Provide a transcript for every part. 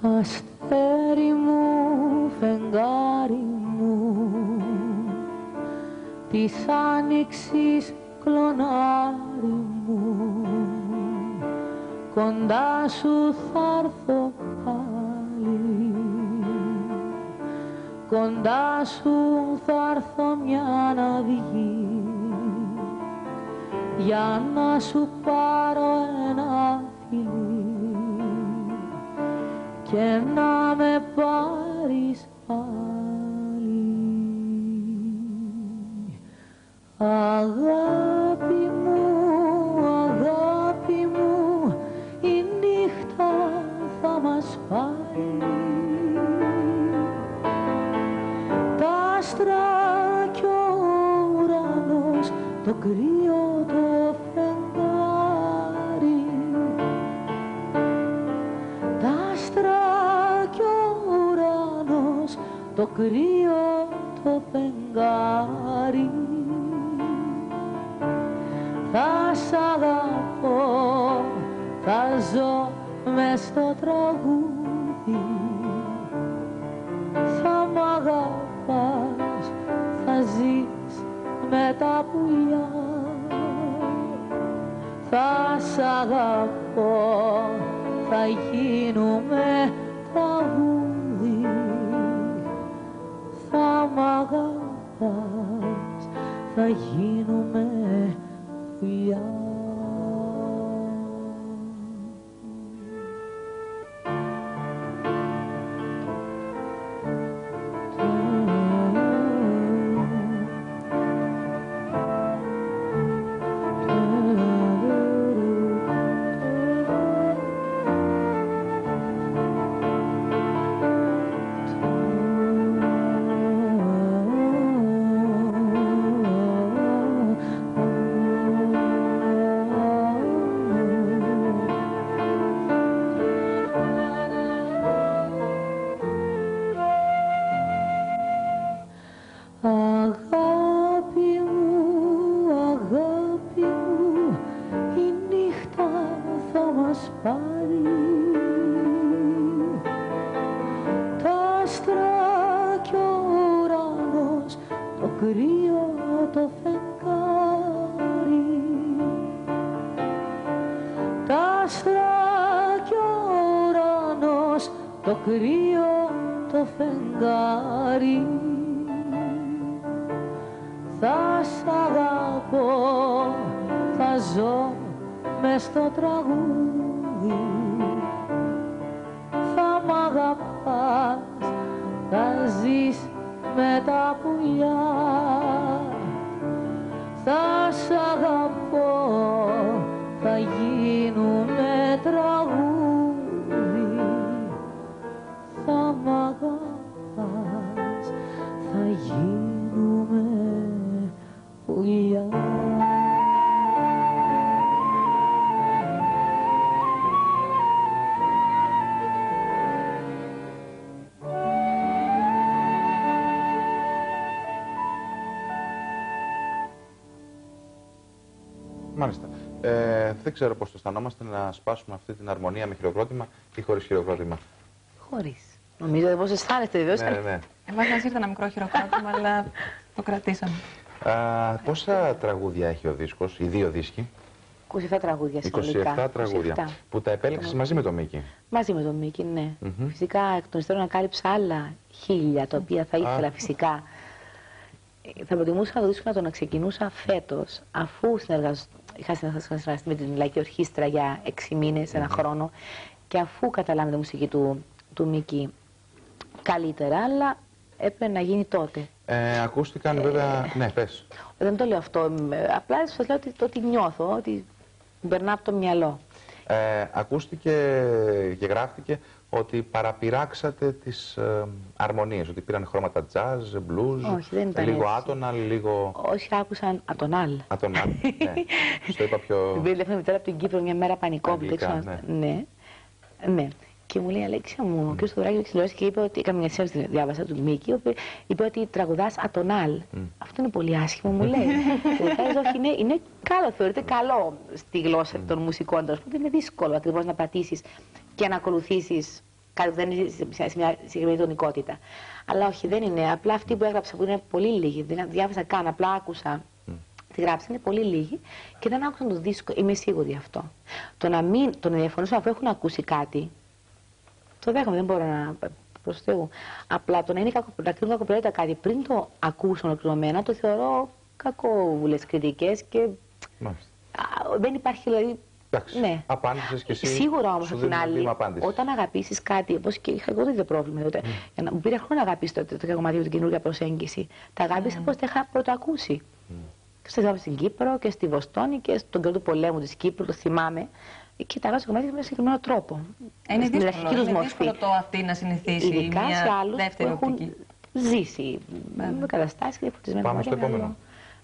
Αστέρι μου, φεγγάρι μου, της άνοιξης κλονάρι μου, κοντά σου θα έρθω πάλι, κοντά σου θα έρθω μια να βγει, για να σου πάρω ένα φιλί και να με πάρεις πάλι. Αγάπη μου, η νύχτα θα μας πάρει, τα άστρα κι ο ουρανός, το κρύο το φεγγάρι, τα άστρα κι ο ουρανός, το κρύο το φεγγάρι. Θα σ' αγαπώ, θα ζω μες στο τραγούδι, θα μ' αγαπάς, θα ζεις με τα πουλιά. Θα σ' αγαπώ, θα γίνουμε τραγούδι, θα μ' αγαπάς, θα γίνουμε πουλιά. Το κρύο το φεγγάρι, θα σ' αγαπώ, θα ζω μες στο τραγούδι, θα μ' αγαπάς, θα ζεις με τα πουλιά. Θα σ' αγαπώ, θα γίνουμε τραγούδι, θα μ' αγαπάς, θα γίνουμε πουλιά. Μάλιστα. Δεν ξέρω πώς το αισθανόμαστε να σπάσουμε αυτή την αρμονία με χειροκρότημα ή χωρίς χειροκρότημα. Χωρίς. Νομίζω πως αισθάνεστε βεβαίως. Ναι. Εμάς μας ήρθε ένα μικρό χειροκρότημα, αλλά το κρατήσαμε. Πόσα τραγούδια έχει ο δίσκος, οι δύο δίσκοι? 27 τραγούδια συνολικά. 27 τραγούδια. 27. Που τα επέλεξες μαζί με τον Μίκη. Μαζί με τον Μίκη, ναι. Φυσικά εκ των υστέρων ανακάλυψα άλλα 1000, τα οποία θα ήθελα φυσικά. Θα προτιμούσα το δίσκο να ξεκινούσα φέτος, αφού είχα συνεργαστεί με την Λαϊκή Ορχήστρα για 6 μήνες, ένα χρόνο, και αφού καταλάβει τη μουσική του Μίκη καλύτερα, αλλά έπρεπε να γίνει τότε. Ακούστηκαν βέβαια. Ναι, πες. Δεν το λέω αυτό. Απλά σας λέω ότι νιώθω, ότι περνά από το μυαλό. Ακούστηκε και γράφτηκε ότι παραπειράξατε τις αρμονίες, ότι πήραν χρώματα jazz, blues, όχι, δεν ήταν λίγο έτσι. άτοναλ, λίγο... Όχι, άκουσαν ατονάλ. Ατονάλ, ναι. Στο είπα πιο... Την πήρε τηλέφωνο μητέρα από την Κύπρο μια μέρα πανικό. Ναι. Και μου λέει, Αλέξια μου, ο κ. Στοδωράκη τηλεόραση και είπε ότι. Έκανα μια συνέντευξη, διάβασα του Μίκη, είπε ότι τραγουδάς ατονάλ. Αυτό είναι πολύ άσχημο, μου λέει. Όχι, είναι καλό, θεωρείται καλό στη γλώσσα των μουσικών. Είναι δύσκολο ακριβώς να πατήσεις και να ακολουθήσεις κάτι που δεν είναι σε μια συγκεκριμένη τονικότητα. Αλλά όχι, δεν είναι. Απλά αυτοί που έγραψα που είναι πολύ λίγοι, δεν διάβασα καν, απλά άκουσα. Τη γράψα, είναι πολύ λίγοι και δεν άκουσαν το δίσκο, είμαι σίγουρη γι' αυτό. Το να διαφωνήσουν αφού έχουν ακούσει κάτι, το δέχομαι, δεν μπορώ να προς Θεού. Απλά το να κρίνουν κακοπροαίρετα κάτι πριν το ακούσουν ολοκληρωμένα, το θεωρώ κακόβουλες κριτικές και δεν υπάρχει δηλαδή. Εντάξει, ναι. Απάντησες και εσύ. Σίγουρα όμως από την άλλη, όταν αγαπήσεις κάτι, όπως και είχα εγώ το ίδιο πρόβλημα, για να μου πήρε χρόνο να αγαπήσω το κομμάτι με την καινούργια προσέγγιση. Τα αγάπησα όπως τα είχα πρωτοακούσει. Στην Κύπρο και στη Βοστόνη και στον καιρό του πολέμου της Κύπρου, το θυμάμαι. Και τα βάζω κομμάτια με ένα συγκεκριμένο τρόπο. Είναι δύσκολο το αυτή να συνηθίσει. Ειδικά μια σε άλλους δεύτερη που έχουν οπτική. ζήσει με καταστάσεις και φορτισμένα. Πάμε στο επόμενο.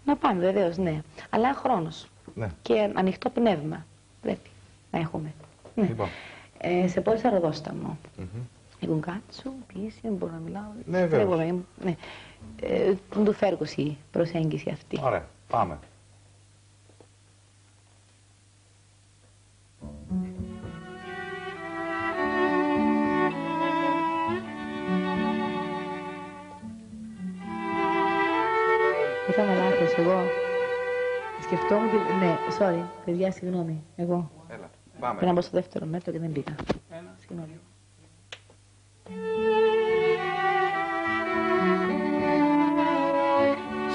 Να πάμε, βεβαίως, ναι. Αλλά χρόνος. Ναι. Και ανοιχτό πνεύμα πρέπει να έχουμε. Ναι. Λοιπόν. Σε πόλη Σαροδόσταμο. Έχουν κάτσου, ποιήση, δεν μπορώ να μιλάω. Ναι, βέβαια. Ναι. Του Φέργος η προσέγγιση αυτή. Ωραία, πάμε. Έκανα λάθος εγώ. Σκεφτόμουν και... Ναι, sorry, παιδιά, συγγνώμη. Εγώ. Έλα, πάμε. Πρέπει να μπω στο δεύτερο μέτρο και δεν μπήκα. Συγγνώμη.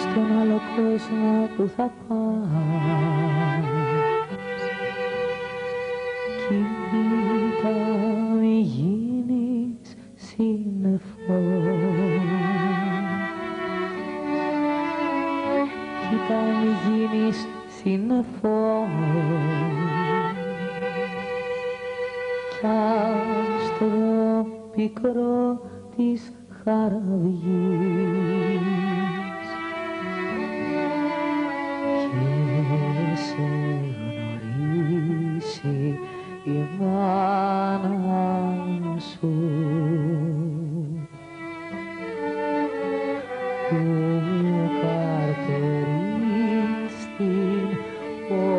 Στον άλλο κόσμο που θα πας, κοίτα μη γίνεις σύννεφο, κοίτα μη γίνεις σύννεφο, κι ας το πικρό της χαραβγής και σε γνωρίσει η μάνα σου που καρτερεί στην πόρτα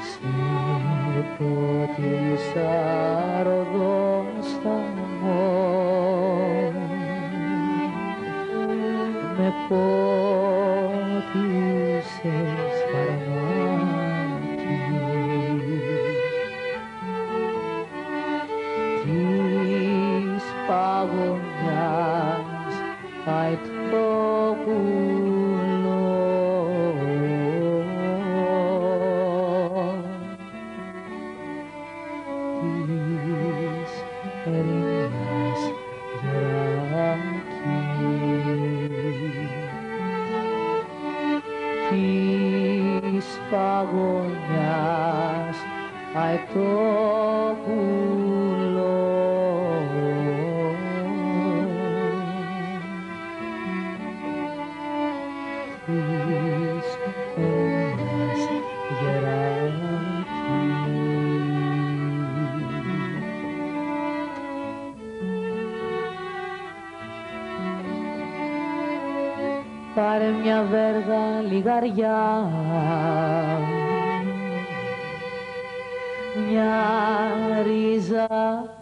σε ποτίσα ροδόν σταμό με πότισες φαρμάκι της παγωνιάς πάει το πουλό της ερήμιας γεράκι της παγωνιάς πάει το πουλό της ερήμιας γεράκι. Πάρε μια βέργα λιγαριά, μια ρίζα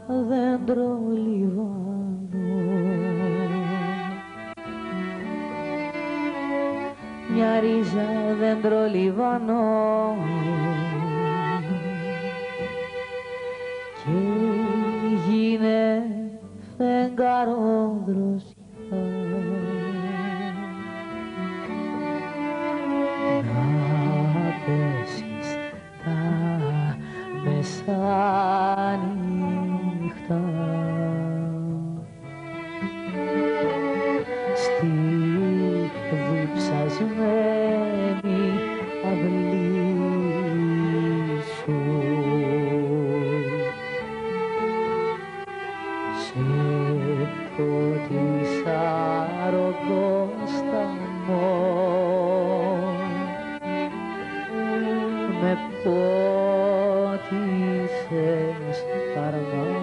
δέντρο λιβάνο, μια ρίζα δέντρο λιβάνο και γίνε φεγγαρό δροσιά. Μεσάνυχτα στη διψασμένη αυλή σου σε ποτίσα ροδό σταμό με πότισες φαρμάκι